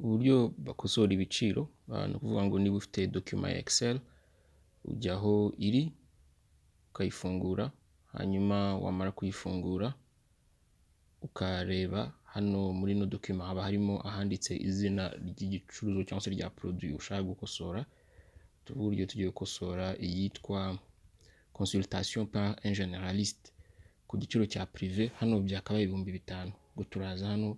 uburyo bakosora ibiciro, ni ukuvuga ngo niba ufite document ya Excel ujya aho iri ukayifungura, hanyuma wamara kuyifungura ukareba hano muri no document haba harimo ahanditse izina ry'igicuruzwa cyangwa se rya produit ushaka gukosora. Uburyo tugiye gukosora iyitwa consultation par un généraliste ku giciro cya privé, hano byakabaye 5,000. Ngo turaza hano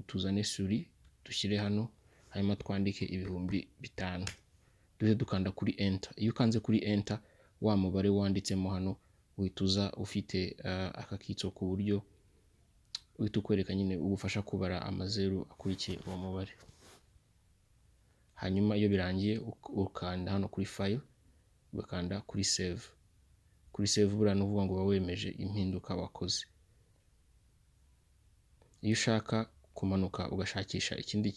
tuzane suri dushyire hano, hanyuma twandike 5,000, duhe dukanda kuri enter. Iyo ukanze kuri enter, wa mubare wanditsemo hano uhituza ufite akakitso ku buryo uhita ukwereka nyine ugufasha kubara amazeru akurikiye uwo mubare. Hanyuma iyo birangiye ukanda hano kuri file, ugakanda kuri save. Kuri save buriya ni ukuvuga ngo uba wemeje impinduka wakoze. Iyo ushaka kumanuka ugashakisha ikindi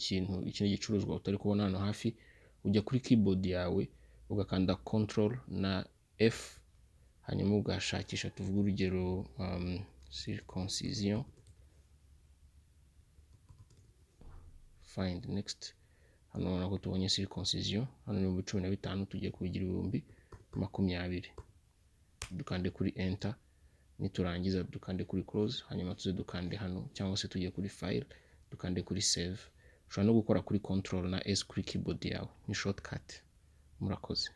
gicuruzwa utari kubona hano hafi, ujya kuri keyboard yawe ugakanda control na F, hanyuma ugashakisha tuvuga urugero circoncision, find next. Hano urabona ko tubonye circoncision, hano ni 15,000, tugiye kubigira 20,000. Dukande kuri enter, niturangiza dukande kuri close, hanyuma tuze dukande hano cyangwa se tujye kuri file dukande kuri save. Ushobora no gukora kuri control na S kuri keyboard yawe, ni shortcut. Murakoze.